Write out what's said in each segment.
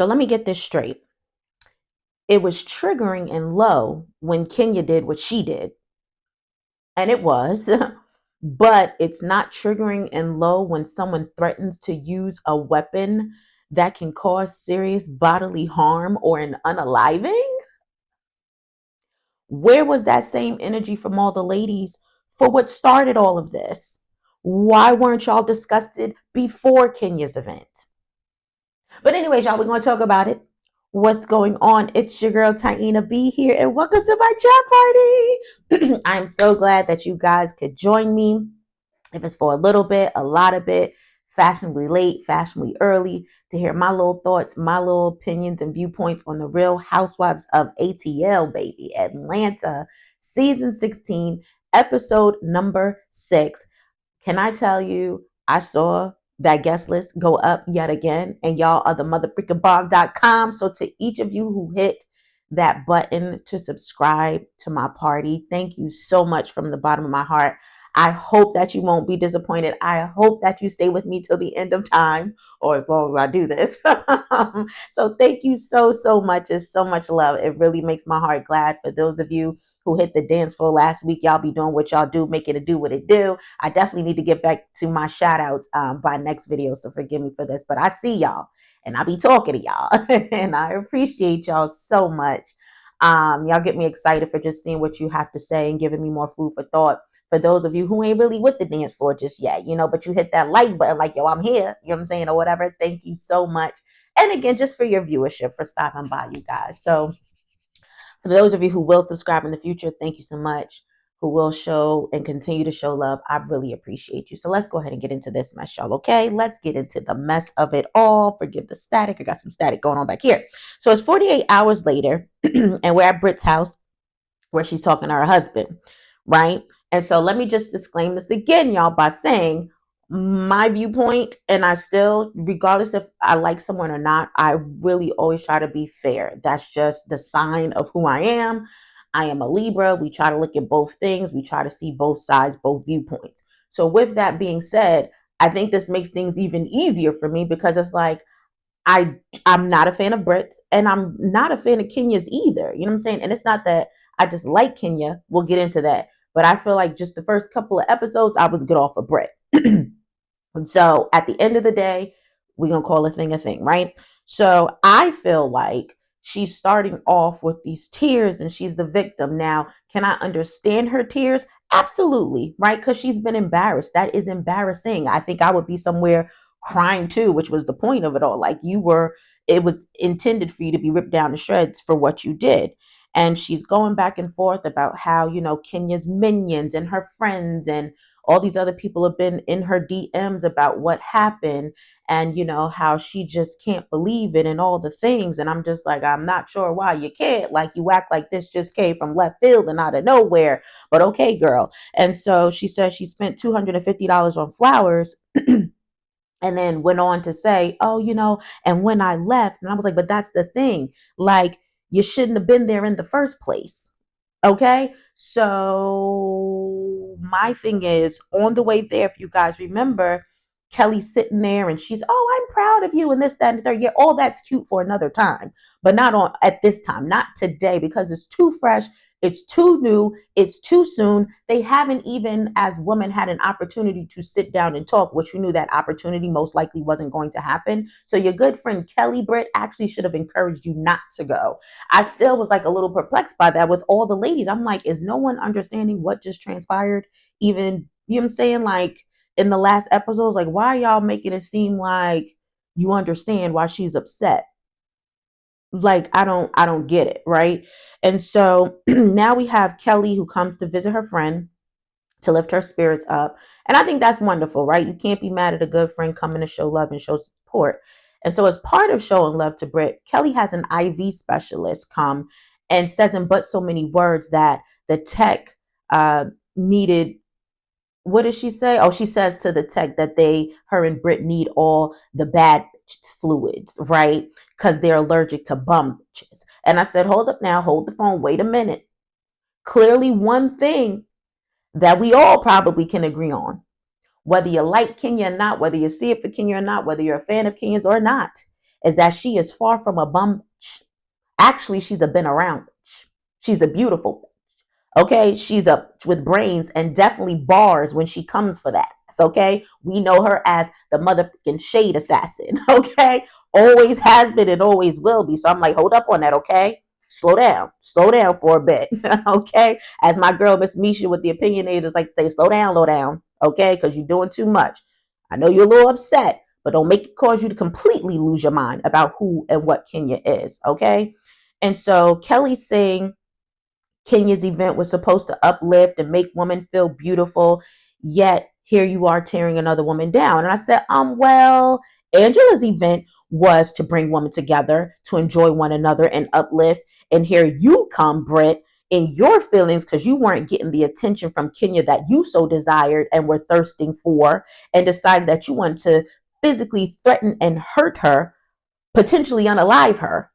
So let me get this straight. It was triggering and low when Kenya did what she did, and it was, but it's not triggering and low when someone threatens to use a weapon that can cause serious bodily harm or an unaliving. Where was that same energy from all the ladies for what started all of this? Why weren't y'all disgusted before Kenya's event? But anyways, y'all, we're going to talk about it. What's going on? It's your girl Taina B here, and welcome to my chat party. I'm so glad that you guys could join me. If it's for a little bit, a lot of it, fashionably late, fashionably early, to hear my little thoughts, my little opinions and viewpoints on the Real Housewives of ATL, baby, Atlanta, season 16, episode number 6. Can I tell you, I saw that guest list go up yet again, and y'all are the motherfreakingbomb.com. So to each of you who hit that button to subscribe to my party, thank you so much from the bottom of my heart. I hope that you won't be disappointed. I hope that you stay with me till the end of time, or as long as I do this. So thank you so much. It's so much love. It really makes my heart glad. For those of you who hit the dance floor last week, y'all be doing what y'all do, making it do what it do. I definitely need to get back to my shout outs by next video, so forgive me for this, but I see y'all and I be talking to y'all and I appreciate y'all so much. Y'all get me excited for just seeing what you have to say and giving me more food for thought. For those of you who ain't really with the dance floor just yet, but you hit that like button like, yo, I'm here, you know what I'm saying, or whatever. Thank you so much. And again, just for your viewership, for stopping by, you guys. So for those of you who will subscribe in the future, thank you so much. Who will show and continue to show love, I really appreciate you. So let's go ahead and get into this mess, y'all, okay? Let's get into the mess of it all. Forgive the static. I got some static going on back here. So it's 48 hours later, and we're at Britt's house where she's talking to her husband, right? And so let me just disclaim this again, y'all, by saying my viewpoint, and I still, regardless if I like someone or not, I really always try to be fair. That's just the sign of who I am. I am a Libra. We try to look at both things. We try to see both sides, both viewpoints. So with that being said, I think this makes things even easier for me, because it's like, I I'm not a fan of Brits, and I'm not a fan of Kenya's either. You know what I'm saying? And it's not that I just like Kenya. We'll get into that. But I feel like just the first couple of episodes, I was good off of Brit. And so at the end of the day, we're going to call a thing, right? So I feel like she's starting off with these tears and she's the victim. Now, can I understand her tears? Absolutely, right? Because she's been embarrassed. That is embarrassing. I think I would be somewhere crying too, which was the point of it all. Like, it was intended for you to be ripped down to shreds for what you did. And she's going back and forth about how, Kenya's minions and her friends and all these other people have been in her DMs about what happened, and how she just can't believe it and all the things. And I'm just like, I'm not sure why you can't. Like, you act like this just came from left field and out of nowhere, but okay, girl. And so she says she spent $250 on flowers. And then went on to say, oh, and when I left, and I was like, but that's the thing. Like, you shouldn't have been there in the first place. Okay. So my thing is, on the way there, if you guys remember, Kelly's sitting there and she's, oh, I'm proud of you and this, that, and the third. Yeah, all that's cute for another time, but not on at this time, not today, because it's too fresh. It's too new. It's too soon. They haven't even, as women, had an opportunity to sit down and talk, which we knew that opportunity most likely wasn't going to happen. So your good friend Kelly Britt actually should have encouraged you not to go. I still was like a little perplexed by that with all the ladies. I'm like, is no one understanding what just transpired? Even, you know what I'm saying? Like, in the last episodes, like, why are y'all making it seem like you understand why she's upset? Like, I don't get it, right? And so now we have Kelly, who comes to visit her friend to lift her spirits up. And I think that's wonderful, right? You can't be mad at a good friend coming to show love and show support. And so, as part of showing love to Britt, Kelly has an IV specialist come and says in but so many words that the tech needed. What does she say? Oh, she says to the tech that her and Britt need all the bad fluids, right? Because they're allergic to bum bitches. And I said, hold up now, hold the phone, wait a minute. Clearly, one thing that we all probably can agree on, whether you like Kenya or not, whether you see it for Kenya or not, whether you're a fan of Kenya's or not, is that she is far from a bum. Actually, she's a been around. She's a beautiful. Okay, she's up with brains and definitely bars when she comes for that. Okay, we know her as the motherfucking shade assassin. Okay, always has been and always will be. So I'm like, hold up on that. Okay, slow down for a bit. Okay, as my girl Miss Misha with the opinionators like to say, slow down, low down. Okay, because you're doing too much. I know you're a little upset, but don't make it cause you to completely lose your mind about who and what Kenya is. Okay, and so Kelly's saying Kenya's event was supposed to uplift and make women feel beautiful, yet here you are tearing another woman down. And I said, well, Angela's event was to bring women together, to enjoy one another and uplift. And here you come, Britt, in your feelings because you weren't getting the attention from Kenya that you so desired and were thirsting for, and decided that you wanted to physically threaten and hurt her, potentially unalive her.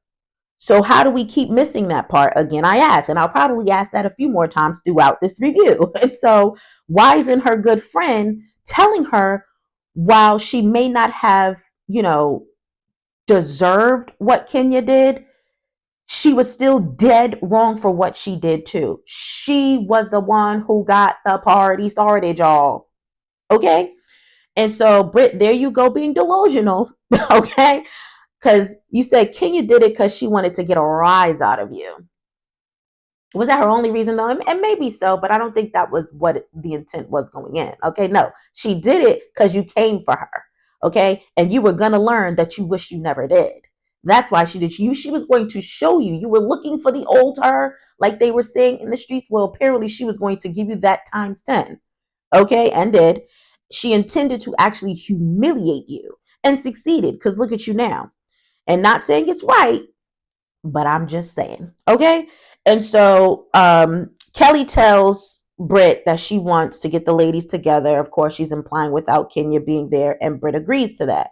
So how do we keep missing that part? Again, I ask, and I'll probably ask that a few more times throughout this review. And so why isn't her good friend telling her, while she may not have, deserved what Kenya did, she was still dead wrong for what she did too. She was the one who got the party started, y'all. Okay? And so, Britt, there you go being delusional. Okay? Because you said Kenya did it because she wanted to get a rise out of you. Was that her only reason though? And maybe so, but I don't think that was what the intent was going in. Okay, no, she did it because you came for her. Okay, and you were gonna learn that you wish you never did. That's why she did. She was going to show you. You were looking for the old her, like they were saying in the streets. Well, apparently she was going to give you that times 10. Okay, and did. She intended to actually humiliate you and succeeded because look at you now. And not saying it's right, but I'm just saying. Okay. And so Kelly tells Britt that she wants to get the ladies together. Of course, she's implying without Kenya being there, and Britt agrees to that.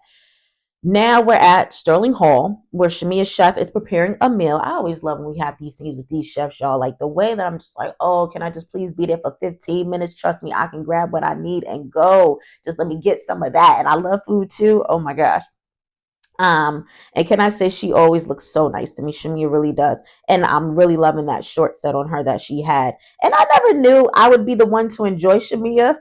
Now we're at Sterling Hall, where Shamia's chef is preparing a meal. I always love when we have these scenes with these chefs, y'all. Like the way that I'm just like, oh, can I just please be there for 15 minutes? Trust me, I can grab what I need and go. Just let me get some of that. And I love food too. Oh my gosh. And can I say she always looks so nice to me. Shamia really does. And I'm really loving that short set on her that she had. And I never knew I would be the one to enjoy Shamia.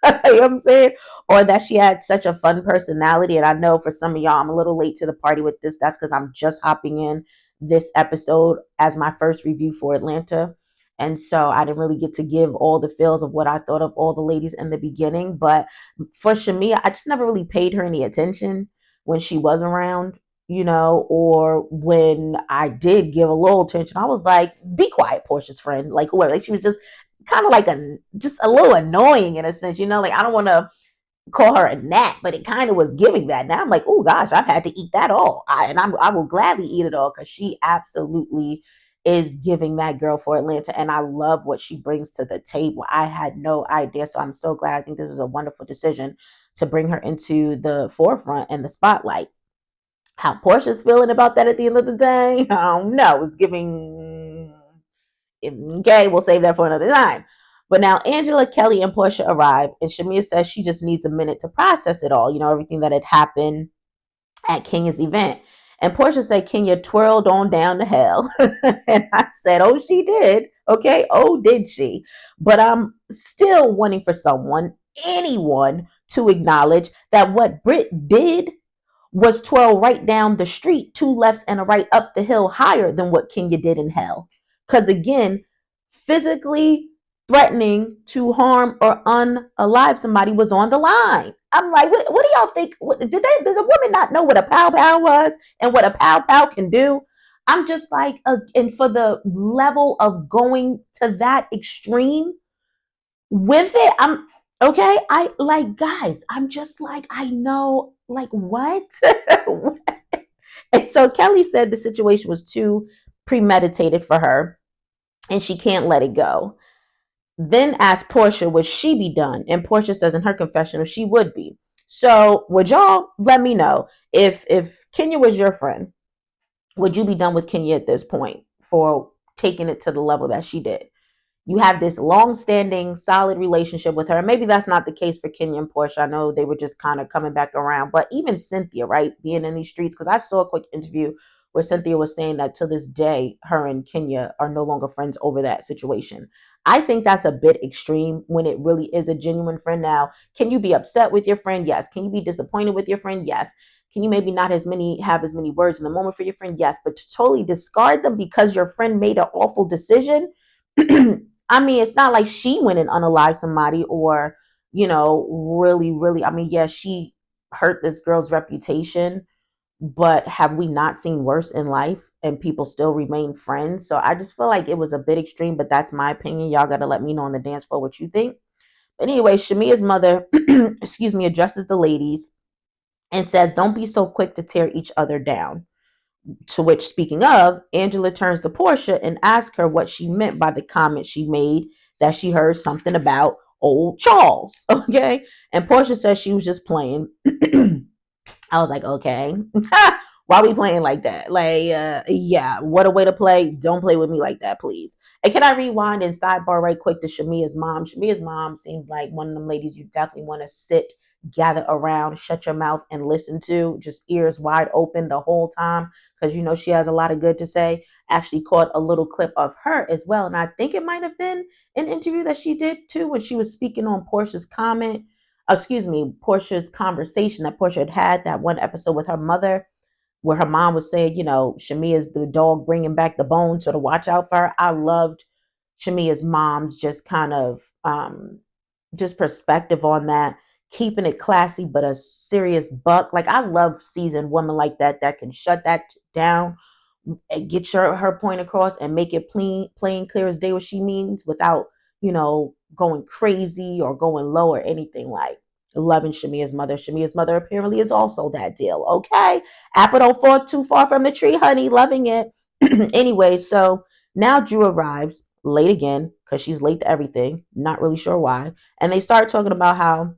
You know what I'm saying? Or that she had such a fun personality. And I know for some of y'all, I'm a little late to the party with this. That's because I'm just hopping in this episode as my first review for Atlanta. And so I didn't really get to give all the feels of what I thought of all the ladies in the beginning. But for Shamia, I just never really paid her any attention when she was around, or when I did give a little attention, I was like, be quiet, Portia's friend. Like whoever. Like she was just kind of like just a little annoying in a sense, like I don't want to call her a gnat, but it kind of was giving that. Now I'm like, oh gosh, I've had to eat that all. I will gladly eat it all because she absolutely is giving that girl for Atlanta. And I love what she brings to the table. I had no idea. So I'm so glad. I think this was a wonderful decision to bring her into the forefront and the spotlight. How Portia's feeling about that at the end of the day, I don't know. It's giving. Okay, we'll save that for another time. But now Angela, Kelly, and Portia arrive, and Shamia says she just needs a minute to process it all, everything that had happened at Kenya's event. And Portia said Kenya twirled on down to hell. And I said, oh, she did. Okay. Oh, did she? But I'm still wanting for anyone, to acknowledge that what Britt did was twirl right down the street, two lefts and a right up the hill higher than what Kenya did in hell. Because again, physically threatening to harm or unalive somebody was on the line. I'm like, what do y'all think? Did the woman not know what a pow pow was and what a pow pow can do? I'm just like, and for the level of going to that extreme with it, I'm okay. I like, guys, I'm just like, I know, like, what? And so Kelly said the situation was too premeditated for her and she can't let it go. Then asked Portia, would she be done? And Portia says in her confessional, she would be. So would y'all let me know if Kenya was your friend, would you be done with Kenya at this point for taking it to the level that she did? you have this long-standing, solid relationship with her. Maybe that's not the case for Kenya and Portia. I know they were just kind of coming back around. But even Cynthia, right, being in these streets, because I saw a quick interview where Cynthia was saying that to this day, her and Kenya are no longer friends over that situation. I think that's a bit extreme when it really is a genuine friend. Now, can you be upset with your friend? Yes. Can you be disappointed with your friend? Yes. Can you maybe not as many have as many words in the moment for your friend? Yes. But to totally discard them because your friend made an awful decision. I mean, it's not like she went and unalived somebody or, really, really. I mean, yeah, she hurt this girl's reputation, but have we not seen worse in life and people still remain friends? So I just feel like it was a bit extreme, but that's my opinion. Y'all got to let me know on the dance floor what you think. But anyway, Shamia's mother, excuse me, addresses the ladies and says, "Don't be so quick to tear each other down." To which, speaking of, Angela turns to Portia and asks her what she meant by the comment she made that she heard something about old Charles. Okay. And Portia says she was just playing. I was like, okay, why are we playing like that? Like, yeah, what a way to play. Don't play with me like that, please. And can I rewind and sidebar right quick to Shamia's mom? Shamia's mom seems like one of them ladies you definitely want to sit, gather around, shut your mouth, and listen to, just ears wide open the whole time, because she has a lot of good to say. Actually, caught a little clip of her as well, and I think it might have been an interview that she did too when she was speaking on Portia's comment, excuse me, Portia's conversation that Portia had that one episode with her mother, where her mom was saying, Shamia's the dog bringing back the bone, so to watch out for her. I loved Shamia's mom's just kind of just perspective on that, keeping it classy but a serious buck. Like I love seasoned women like that can shut that down and get her point across and make it plain clear as day what she means without going crazy or going low or anything. Like loving Shamia's mother. Shamia's mother apparently is also that deal. Okay, apple don't fall too far from the tree, honey. Loving it. Anyway, so now Drew arrives late again because she's late to everything. Not really sure why. And they start talking about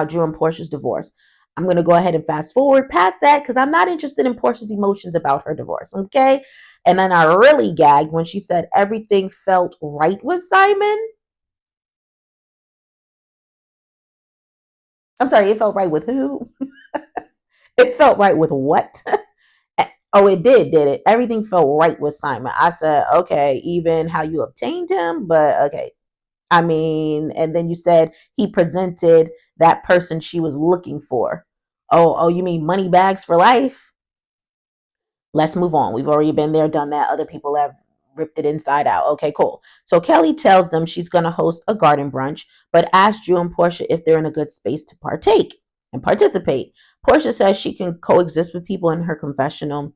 Drew and Portia's divorce. I'm going to go ahead and fast forward past that because I'm not interested in Portia's emotions about her divorce. Okay. And then I really gagged when she said everything felt right with Simon. I'm sorry, it felt right with who? It felt right with what? Oh, it did it? Everything felt right with Simon. I said, okay, even how you obtained him, but okay. I mean, and then you said he presented that person she was looking for. Oh, you mean money bags for life? Let's move on. We've already been there, done that. Other people have ripped it inside out. Okay, cool. So Kelly tells them she's going to host a garden brunch, but asks Drew and Portia if they're in a good space to partake and participate. Portia says she can coexist with people in her confessional.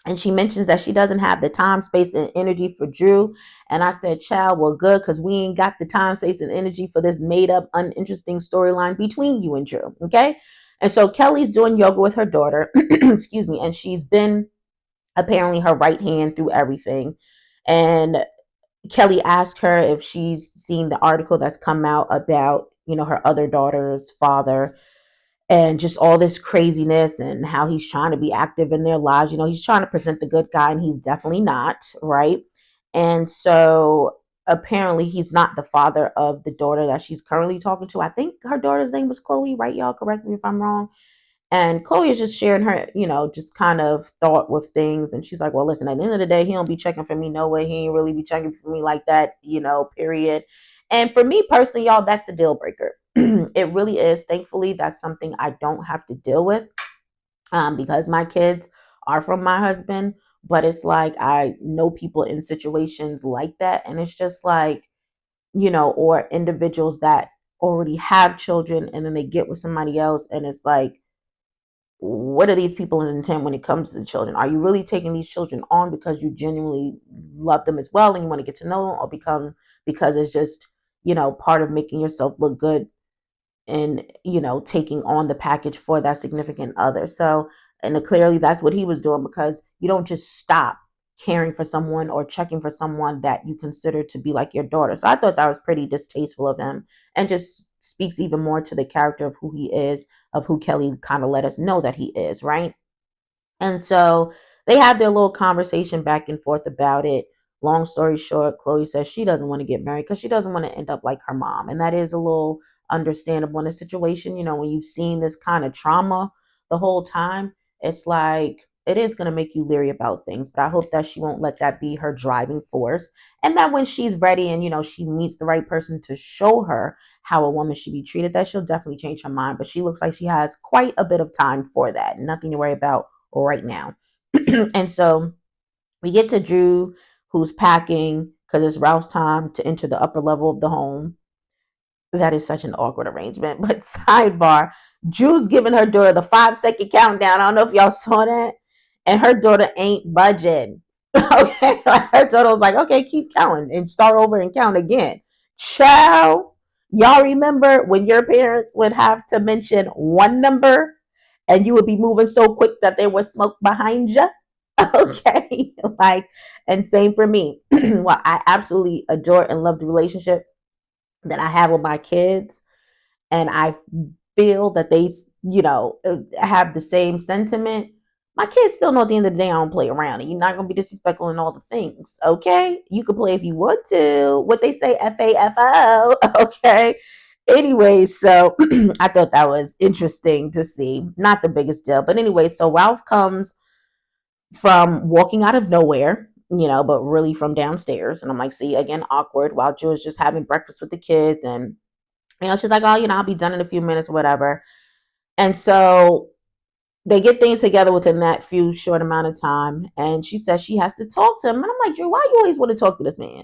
And she mentions that she doesn't have the time, space, and energy for Drew. And I said, child, well, good, because we ain't got the time, space, and energy for this made up, uninteresting storyline between you and Drew. Okay. And so Kelly's doing yoga with her daughter, excuse me, and she's been apparently her right hand through everything. And Kelly asked her if she's seen the article that's come out about, her other daughter's father and just all this craziness and how he's trying to be active in their lives. He's trying to present the good guy and he's definitely not, right? And so apparently he's not the father of the daughter that she's currently talking to. I think her daughter's name was Chloe, right? Y'all correct me if I'm wrong. And Chloe is just sharing her, just kind of thought with things. And she's like, well, listen, at the end of the day, he don't be checking for me. No way. He ain't really be checking for me like that, period. And for me personally, y'all, that's a deal breaker. It really is. Thankfully, that's something I don't have to deal with because my kids are from my husband. But it's like I know people in situations like that. And it's just like, or individuals that already have children and then they get with somebody else. And it's like, what are these people's intent when it comes to the children? Are you really taking these children on because you genuinely love them as well and you want to get to know them, or because it's just part of making yourself look good and taking on the package for that significant other? So, and clearly that's what he was doing, because you don't just stop caring for someone or checking for someone that you consider to be like your daughter. So I thought that was pretty distasteful of him and just speaks even more to the character of who he is, of who Kelly kind of let us know that he is, right? And so they have their little conversation back and forth about it. Long story short, Chloe says she doesn't want to get married because she doesn't want to end up like her mom. And that is a little understandable in a situation. When you've seen this kind of trauma the whole time, it's like it is going to make you leery about things. But I hope that she won't let that be her driving force. And that when she's ready and, she meets the right person to show her how a woman should be treated, that she'll definitely change her mind. But she looks like she has quite a bit of time for that. Nothing to worry about right now. And so we get to Drew, who's packing because it's Ralph's time to enter the upper level of the home. That is such an awkward arrangement. But sidebar, Drew's giving her daughter the 5-second countdown. I don't know if y'all saw that. And her daughter ain't budging. Okay. Her daughter was like, okay, keep counting and start over and count again. Child, y'all remember when your parents would have to mention one number and you would be moving so quick that there was smoke behind you? Okay. Like, and same for me. Well, I absolutely adore and love the relationship that I have with my kids. And I feel that they, have the same sentiment. My kids still know at the end of the day I don't play around, and you're not gonna be disrespectful in all the things. Okay, you can play if you want to. What they say, FAFO. Okay. Anyway, so I thought that was interesting to see. Not the biggest deal, but anyway, so Ralph comes from walking out of nowhere, but really from downstairs. And I'm like, see, again, awkward, while Drew is just having breakfast with the kids. And, she's like, oh, I'll be done in a few minutes, whatever. And so they get things together within that few short amount of time. And she says she has to talk to him. And I'm like, Drew, why you always want to talk to this man?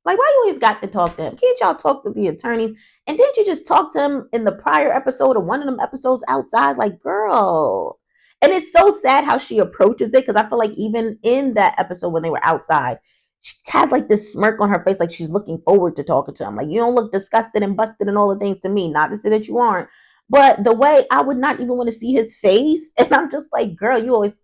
Like, why you always got to talk to him? Can't y'all talk to the attorneys? And didn't you just talk to him in the prior episode or one of them episodes outside? Like, girl. And it's so sad how she approaches it, because I feel like even in that episode when they were outside, she has like this smirk on her face, like she's looking forward to talking to him. Like, you don't look disgusted and busted and all the things to me. Not to say that you aren't, but the way I would not even want to see his face. And I'm just like, girl, you always,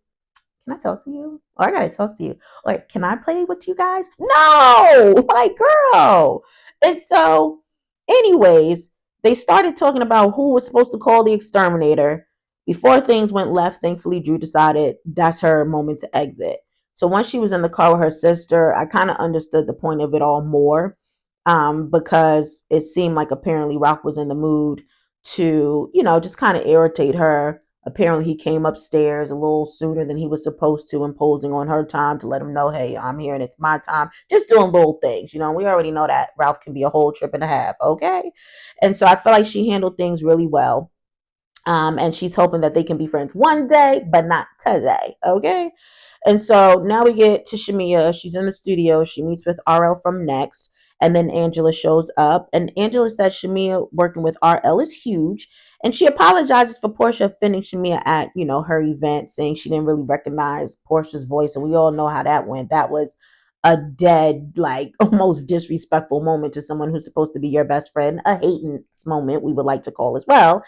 can I talk to you? Or I gotta talk to you. Or can I play with you guys? No, like, girl. And so, anyways, they started talking about who was supposed to call the exterminator. Before things went left, thankfully, Drew decided that's her moment to exit. So once she was in the car with her sister, I kind of understood the point of it all more, because it seemed like apparently Ralph was in the mood to, just kind of irritate her. Apparently, he came upstairs a little sooner than he was supposed to, imposing on her time to let him know, hey, I'm here and it's my time. Just doing little things. We already know that Ralph can be a whole trip and a half. Okay. And so I feel like she handled things really well. And she's hoping that they can be friends one day, but not today. Okay. And so now we get to Shamia. She's in the studio. She meets with RL from Next. And then Angela shows up. And Angela says Shamia working with RL is huge. And she apologizes for Portia offending Shamia at, her event, saying she didn't really recognize Portia's voice. And we all know how that went. That was a dead, like, almost disrespectful moment to someone who's supposed to be your best friend. A hating moment, we would like to call as well.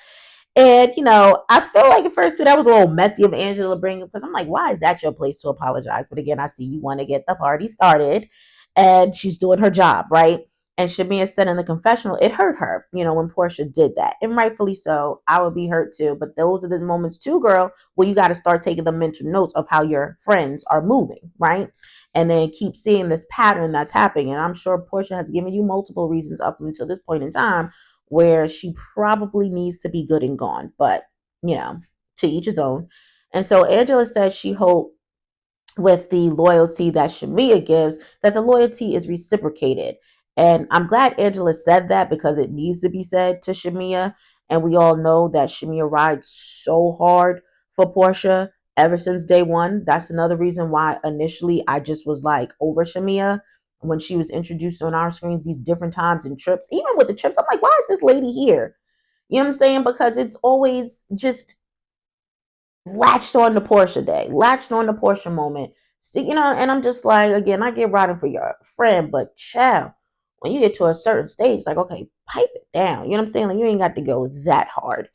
And, I feel like at first too, that was a little messy of Angela bringing, because I'm like, why is that your place to apologize? But again, I see you want to get the party started, and she's doing her job, right? And Shamia said in the confessional, it hurt her, when Portia did that. And rightfully so. I would be hurt too. But those are the moments too, girl, where you got to start taking the mental notes of how your friends are moving, right? And then keep seeing this pattern that's happening. And I'm sure Portia has given you multiple reasons up until this point in time where she probably needs to be good and gone. But, to each his own. And so Angela said she hoped with the loyalty that Shamia gives, that the loyalty is reciprocated. And I'm glad Angela said that, because it needs to be said to Shamia. And we all know that Shamia rides so hard for Portia ever since day one. That's another reason why initially I just was like over Shamia when she was introduced on our screens these different times and trips. Even with the trips, I'm like, why is this lady here? You know what I'm saying? Because it's always just latched on to Portia day, latched on to Portia moment. See, and I'm just like, again, I get riding for your friend, but child, when you get to a certain stage, like, okay, pipe it down. You know what I'm saying? Like, you ain't got to go that hard.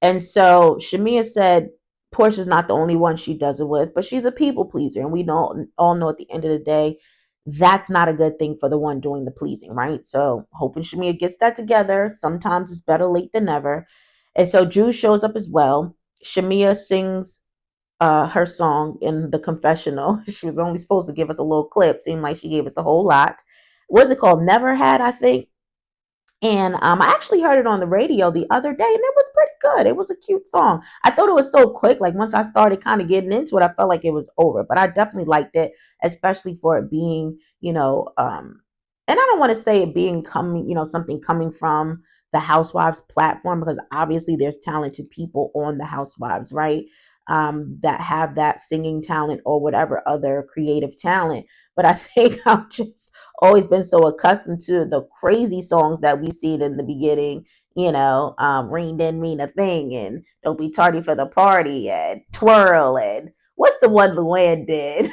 And so Shamia said Portia's not the only one she does it with, but she's a people pleaser. And we don't all know at the end of the day, that's not a good thing for the one doing the pleasing, right? So hoping Shamia gets that together. Sometimes it's better late than never. And so Drew shows up as well. Shamia sings her song in the confessional. She was only supposed to give us a little clip. Seemed like she gave us a whole lot. What's it called? Never Had, I think. And I actually heard it on the radio the other day, and it was pretty good. It was a cute song. I thought it was so quick. Like once I started kind of getting into it, I felt like it was over. But I definitely liked it, especially for it being, and I don't want to say it being coming, something coming from the Housewives platform, because obviously there's talented people on the Housewives, right? That have that singing talent or whatever other creative talent. But I think I've just always been so accustomed to the crazy songs that we've seen in the beginning. Ring didn't mean a thing, and don't be tardy for the party, and twirl, and what's the one Luann did?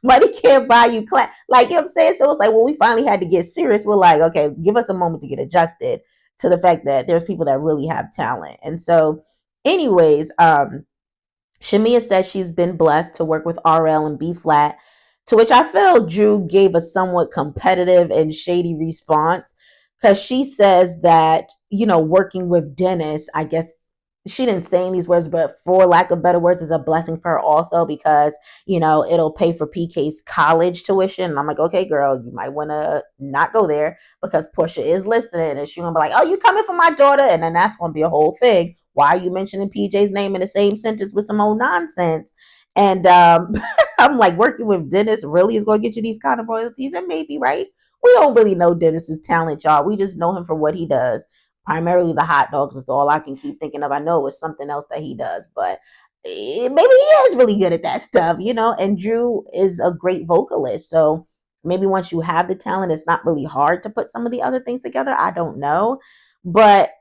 Money can't buy you class. Like, you know what I'm saying? So it's like when we finally had to get serious, we're like, okay, give us a moment to get adjusted to the fact that there's people that really have talent. And so, anyways, Shamia says she's been blessed to work with RL and B flat, to which I feel Drew gave a somewhat competitive and shady response, because she says that, working with Dennis, I guess she didn't say in these words, but for lack of better words, is a blessing for her also, because, it'll pay for PK's college tuition. And I'm like, okay, girl, you might want to not go there, because Portia is listening and she's going to be like, oh, you coming for my daughter? And then that's going to be a whole thing. Why are you mentioning PJ's name in the same sentence with some old nonsense? And I'm like, working with Dennis really is going to get you these kind of royalties? And maybe, right? We don't really know Dennis's talent, y'all. We just know him for what he does. Primarily the hot dogs is all I can keep thinking of. I know it's something else that he does, but maybe he is really good at that stuff, And Drew is a great vocalist. So maybe once you have the talent, it's not really hard to put some of the other things together. I don't know. But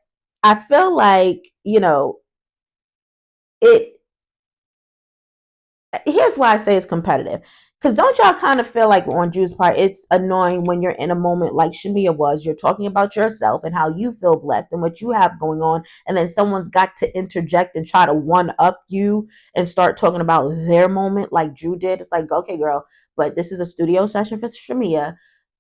I feel like, it here's why I say it's competitive. Because don't y'all kind of feel like on Drew's part, it's annoying when you're in a moment like Shamia was. You're talking about yourself and how you feel blessed and what you have going on. And then someone's got to interject and try to one up you and start talking about their moment like Drew did. It's like, okay, girl, but this is a studio session for Shamia.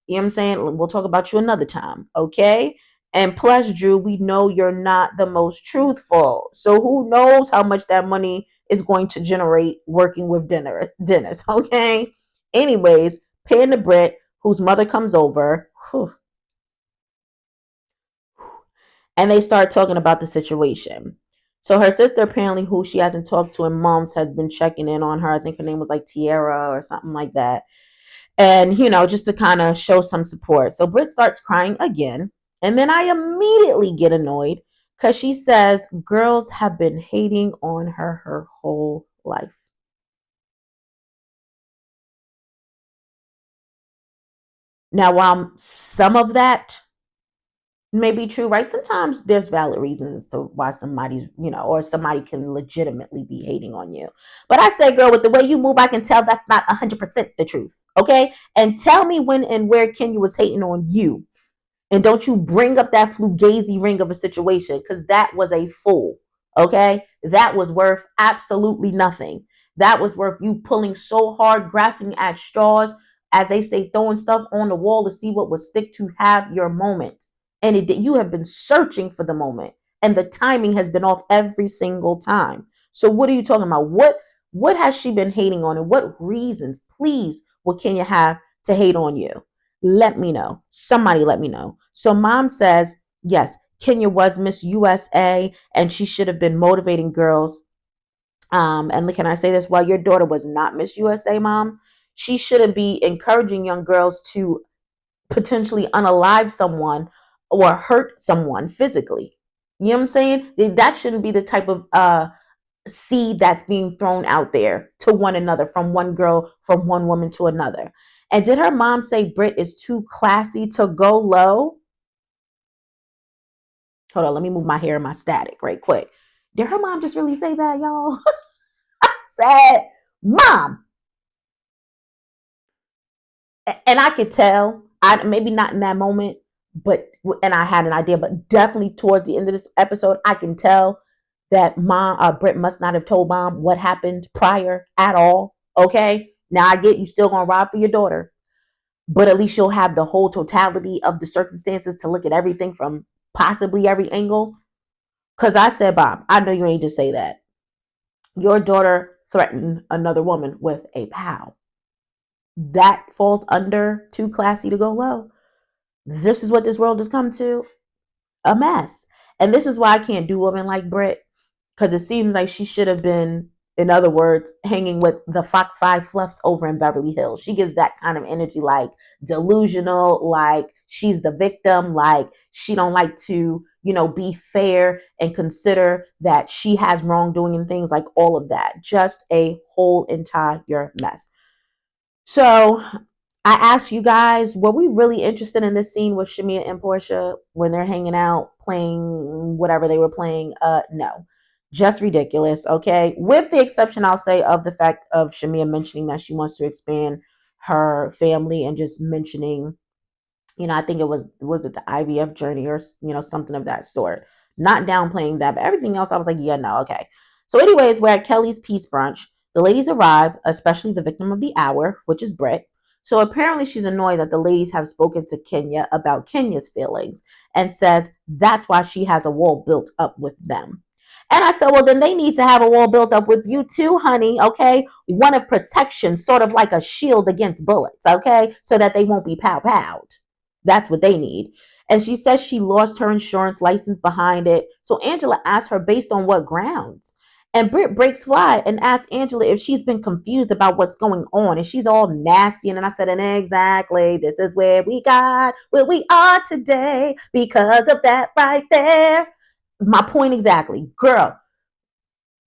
You know what I'm saying? We'll talk about you another time. Okay. And plus, Drew, we know you're not the most truthful. So who knows how much that money is going to generate working with Dennis, okay? Anyways, paying the Brit, whose mother comes over, and they start talking about the situation. So her sister, apparently, who she hasn't talked to in months, had been checking in on her. I think her name was like Tiara or something like that. And, just to kind of show some support. So Britt starts crying again. And then I immediately get annoyed because she says girls have been hating on her whole life. Now, while some of that may be true, right? Sometimes there's valid reasons as to why somebody's, or somebody can legitimately be hating on you. But I say, girl, with the way you move, I can tell that's not 100% the truth. Okay. And tell me when and where Kenya was hating on you. And don't you bring up that fugazi ring of a situation, because that was a fool. Okay. That was worth absolutely nothing. That was worth you pulling so hard, grasping at straws, as they say, throwing stuff on the wall to see what would stick to have your moment. And you have been searching for the moment, and the timing has been off every single time. So what are you talking about? What has she been hating on, and what reasons, please, what can you have to hate on you? Let me know. Somebody let me know. So mom says, yes, Kenya was Miss USA and she should have been motivating girls. And can I say this? While your daughter was not Miss USA, mom, she shouldn't be encouraging young girls to potentially unalive someone or hurt someone physically. You know what I'm saying? That shouldn't be the type of seed that's being thrown out there to one another, from one girl, from one woman to another. And did her mom say Brit is too classy to go low? Hold on, let me move my hair and my static right quick. Did her mom just really say that, y'all? I said, Mom. And I could tell, I maybe not in that moment, but and I had an idea, but definitely towards the end of this episode, I can tell that mom, Britt must not have told mom what happened prior at all. Okay, now I get you still gonna ride for your daughter, but at least you'll have the whole totality of the circumstances to look at everything from possibly every angle. Cause I said, Bob, I know you ain't just say that. Your daughter threaten another woman with a pow. That falls under too classy to go low. This is what this world has come to, a mess. And this is why I can't do women like Brit, because it seems like she should have been, in other words, hanging with the Fox 5 fluffs over in Beverly Hills. She gives that kind of energy, like delusional, like she's the victim, like she don't like to, be fair and consider that she has wrongdoing and things, like all of that. Just a whole entire mess. So I asked you guys, were we really interested in this scene with Shamia and Portia when they're hanging out playing whatever they were playing? No. Just ridiculous, okay? With the exception, I'll say, of the fact of Shamia mentioning that she wants to expand her family and just mentioning, I think it was it the IVF journey or something of that sort. Not downplaying that, but everything else I was like, yeah, no, okay. So anyways, we're at Kelly's Peace Brunch. The ladies arrive, especially the victim of the hour, which is Britt. So apparently she's annoyed that the ladies have spoken to Kenya about Kenya's feelings and says that's why she has a wall built up with them. And I said, well, then they need to have a wall built up with you too, honey, okay? One of protection, sort of like a shield against bullets, okay? So that they won't be pow-powed. That's what they need. And she says she lost her insurance license behind it. So Angela asks her based on what grounds. And Britt breaks fly and asks Angela if she's been confused about what's going on. And she's all nasty. And then I said, and exactly, this is where we got where we are today because of that right there. My point exactly. Girl,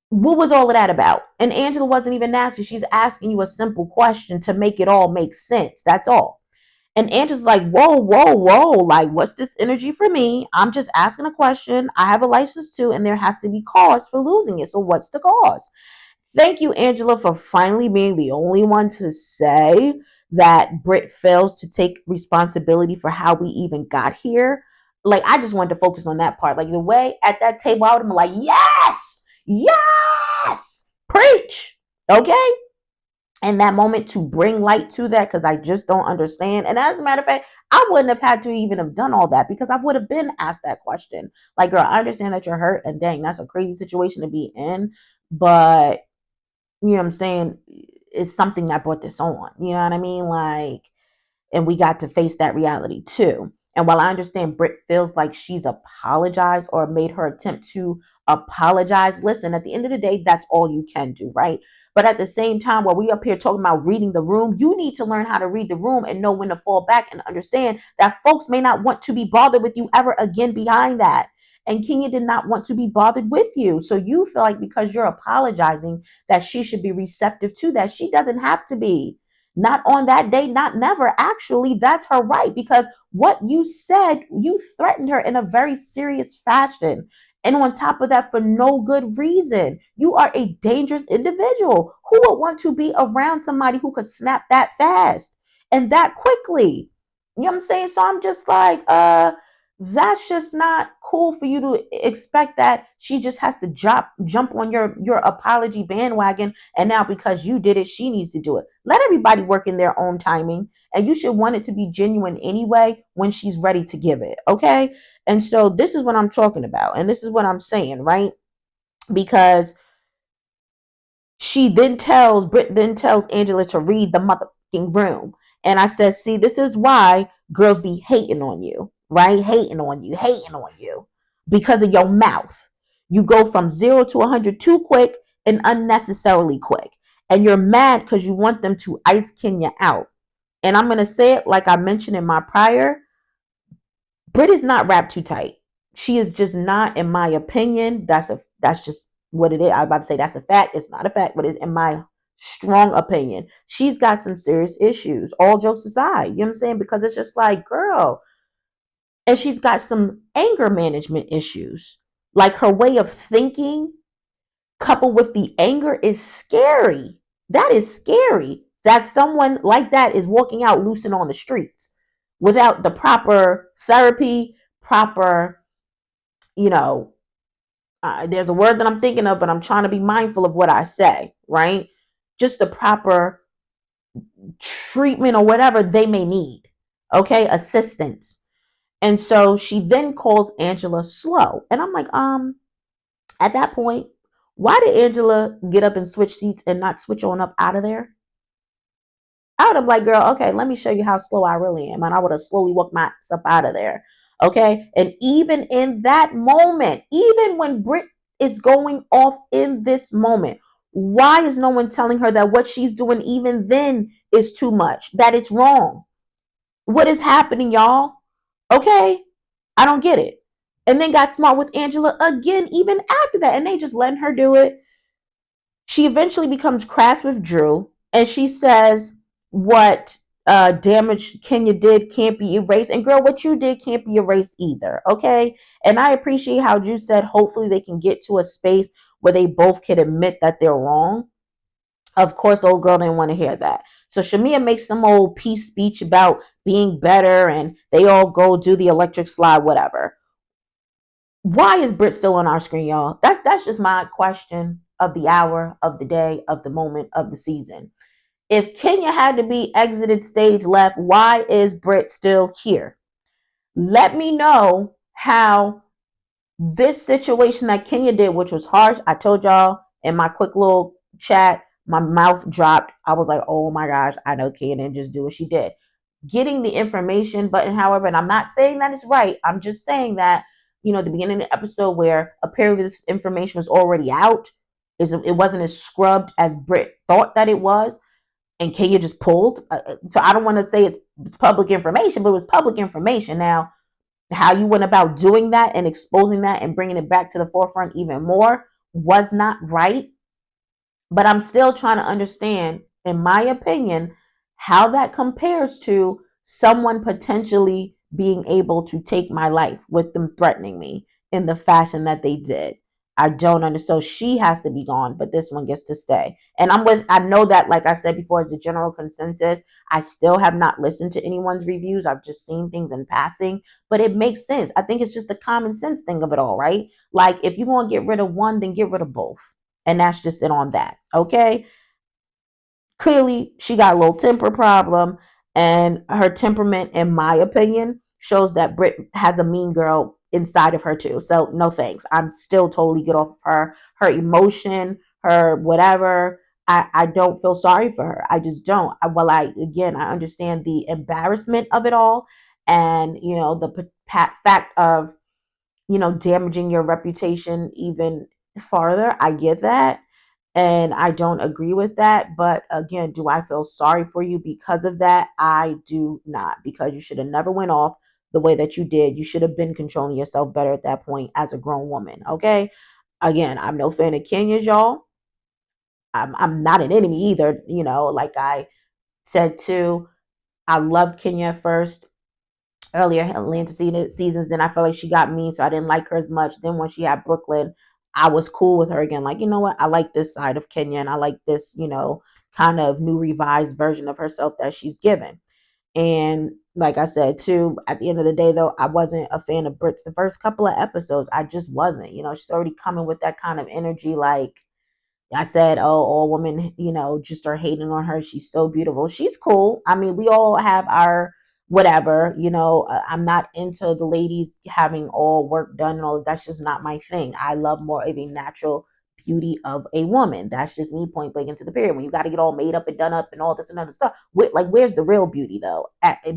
what was all of that about? And Angela wasn't even nasty. She's asking you a simple question to make it all make sense. That's all. And Angela's like, whoa, whoa, whoa. Like, what's this energy for me? I'm just asking a question. I have a license too, and there has to be cause for losing it. So what's the cause? Thank you, Angela, for finally being the only one to say that Britt fails to take responsibility for how we even got here. Like, I just wanted to focus on that part. Like, the way at that table, I would have been like, yes, yes, preach. Okay? And that moment to bring light to that, because I just don't understand. And as a matter of fact, I wouldn't have had to even have done all that because I would have been asked that question. Like, girl, I understand that you're hurt, and dang, that's a crazy situation to be in. But you know what I'm saying? It's something that brought this on. You know what I mean? Like, and we got to face that reality too. And while I understand Britt feels like she's apologized or made her attempt to apologize, listen, at the end of the day, that's all you can do, right? But at the same time, while we up here talking about reading the room, you need to learn how to read the room and know when to fall back and understand that folks may not want to be bothered with you ever again behind that. And Kenya did not want to be bothered with you. So you feel like because you're apologizing that she should be receptive to that. She doesn't have to be. Not on that day, not never. Actually, that's her right because what you said, you threatened her in a very serious fashion. And on top of that, for no good reason. You are a dangerous individual. Who would want to be around somebody who could snap that fast and that quickly? You know what I'm saying? So I'm just like, that's just not cool for you to expect that she just has to jump on your apology bandwagon, and now because you did it she needs to do it. Let everybody work in their own timing, and you should want it to be genuine anyway when she's ready to give it, okay? And so this is what I'm talking about, and this is what I'm saying, right? Because Britt then tells Angela to read the motherfucking room. And I said, see, this is why girls be hating on you, right? Hating on you because of your mouth. You go from 0 to 100 too quick and unnecessarily quick. And you're mad because you want them to ice Kenya out. And I'm going to say it like I mentioned in my prior. Brit is not wrapped too tight. She is just not, in my opinion. That's just what it is. I was about to say that's a fact. It's not a fact, but it's in my strong opinion. She's got some serious issues. All jokes aside, you know what I'm saying? Because it's just like, girl, and she's got some anger management issues. Like her way of thinking, coupled with the anger, is scary. That is scary. That someone like that is walking out loose and on the streets without the proper therapy, proper, you know, there's a word that I'm thinking of, but I'm trying to be mindful of what I say, right? Just the proper treatment or whatever they may need, okay? Assistance. And so she then calls Angela slow. And I'm like, at that point, Why did Angela get up and switch seats and not switch on up out of there? I would have like, girl, okay, let me show you how slow I really am. And I would have slowly walked myself out of there. Okay. And even in that moment, even when Britt is going off in this moment, why is no one telling her that what she's doing even then is too much, that it's wrong? What is happening, y'all? Okay. I don't get it. And then got smart with Angela again, even after that. And they just letting her do it. She eventually becomes crass with Drew, and she says what damage Kenya did can't be erased. And girl, what you did can't be erased either. Okay. And I appreciate how Drew said hopefully they can get to a space where they both can admit that they're wrong. Of course, old girl didn't want to hear that. So Shamia makes some old peace speech about being better, and they all go do the electric slide, whatever. Why is Brit still on our screen, y'all? That's just my question of the hour, of the day, of the moment, of the season. If Kenya had to be exited stage left, why is Brit still here? Let me know how this situation that Kenya did, which was harsh. I told y'all in my quick little chat, my mouth dropped. I was like, oh my gosh, I know Kenya didn't just do what she did. Getting the information, but however, and I'm not saying that it's right. I'm just saying that, at the beginning of the episode where apparently this information was already out, it wasn't as scrubbed as Britt thought that it was, and Kenya just pulled. So I don't want to say it's public information, but it was public information. Now, how you went about doing that and exposing that and bringing it back to the forefront even more was not right. But I'm still trying to understand, in my opinion, how that compares to someone potentially being able to take my life with them threatening me in the fashion that they did. I don't understand. So she has to be gone, but this one gets to stay. And I know that, like I said before, as a general consensus. I still have not listened to anyone's reviews. I've just seen things in passing, but it makes sense. I think it's just the common sense thing of it all, right? Like, if you want to get rid of one, then get rid of both. And that's just it on that. Okay. Clearly, she got a little temper problem, and her temperament, in my opinion, shows that Brit has a mean girl inside of her too. So no thanks. I'm still totally good off of her emotion, her whatever. I don't feel sorry for her. I just don't. I understand the embarrassment of it all, and the fact of damaging your reputation even farther. I get that. And I don't agree with that. But again, do I feel sorry for you because of that? I do not, because you should have never went off the way that you did. You should have been controlling yourself better at that point as a grown woman. Okay. Again, I'm no fan of Kenya's, y'all. I'm not an enemy either. Like I said too, I loved Kenya at first, earlier Atlanta seasons. Then I felt like she got mean, so I didn't like her as much. Then when she had Brooklyn, I was cool with her again. Like, you know what? I like this side of Kenya, and I like this, kind of new revised version of herself that she's given. And like I said too, at the end of the day, though, I wasn't a fan of Brit's the first couple of episodes. I just wasn't. She's already coming with that kind of energy, like I said, oh, all women, just are hating on her. She's so beautiful. She's cool. I mean, we all have our whatever, I'm not into the ladies having all work done and all. That's just not my thing. I love more of a natural beauty of a woman. That's just me, point blank, into the period. When you got to get all made up and done up and all this and other stuff, where's the real beauty though?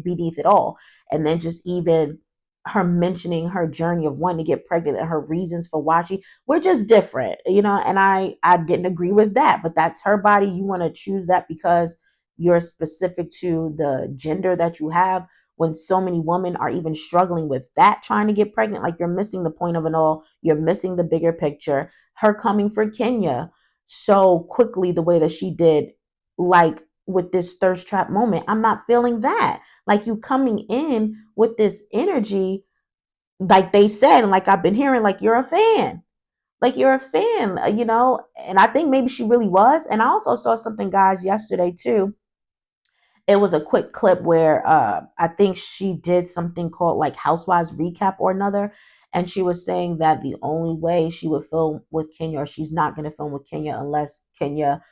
Beneath it all. And then just even her mentioning her journey of wanting to get pregnant and her reasons for why we're just different, and I didn't agree with that, but that's her body. You want to choose that because you're specific to the gender that you have, when so many women are even struggling with that, trying to get pregnant. Like, you're missing the point of it all. You're missing the bigger picture. Her coming for Kenya so quickly the way that she did, like with this thirst trap moment, I'm not feeling that. Like, you coming in with this energy, like they said, and like I've been hearing, like you're a fan. Like, you're a fan, and I think maybe she really was. And I also saw something, guys, yesterday too. It was a quick clip where I think she did something called like Housewives recap or another. And she was saying that the only way she would film with Kenya, or she's not going to film with Kenya unless Kenya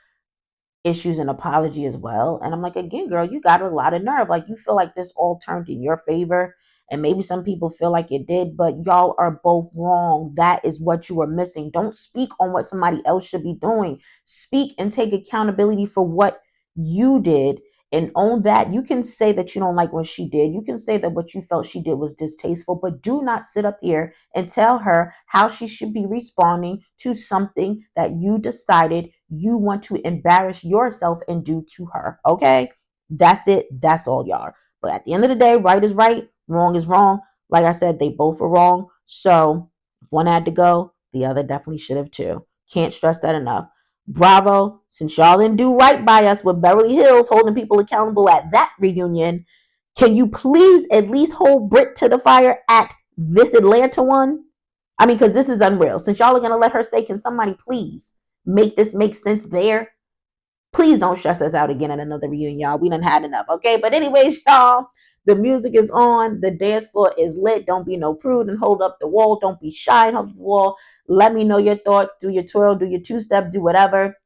issues an apology as well. And I'm like, again, girl, you got a lot of nerve. Like, you feel like this all turned in your favor, And maybe some people feel like it did, but y'all are both wrong. That is what you are missing. Don't speak on what somebody else should be doing. Speak and take accountability for what you did and own that. You can say that you don't like what she did. You can say that what you felt she did was distasteful, but do not sit up here and tell her how she should be responding to something that you decided you want to embarrass yourself and do to her. Okay? That's it. That's all, y'all. But at the end of the day, right is right, wrong is wrong. Like I said, they both are wrong. So if one had to go, the other definitely should have too. Can't stress that enough. Bravo, since y'all didn't do right by us with Beverly Hills holding people accountable at that reunion, can you please at least hold Brit to the fire at this Atlanta one? I mean, because this is unreal. Since y'all are going to let her stay, can somebody please make this make sense there? Please don't stress us out again at another reunion, y'all. We done had enough, okay? But anyways, y'all, the music is on. The dance floor is lit. Don't be no prude and hold up the wall. Don't be shy and hold up the wall. Let me know your thoughts. Do your twirl, do your two-step, do whatever.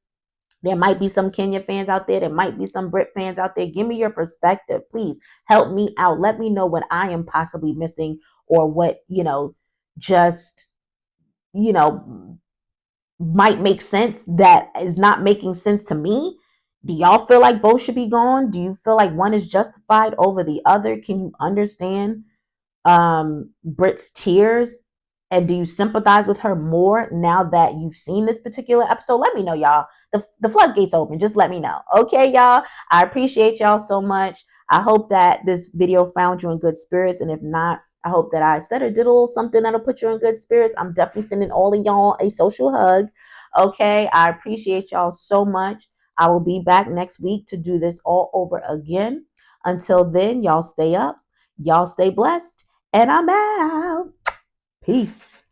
There might be some Kenya fans out there. There might be some Brit fans out there. Give me your perspective. Please help me out. Let me know what I am possibly missing or what, just, you know, might make sense that is not making sense to me. Do y'all feel like both should be gone? Do you feel like one is justified over the other? Can you understand Brit's tears? And do you sympathize with her more now that you've seen this particular episode? Let me know, y'all. The floodgates open. Just let me know. Okay, y'all. I appreciate y'all so much. I hope that this video found you in good spirits. And if not, I hope that I said or did a little something that'll put you in good spirits. I'm definitely sending all of y'all a social hug. Okay, I appreciate y'all so much. I will be back next week to do this all over again. Until then, y'all stay up. Y'all stay blessed. And I'm out. Peace.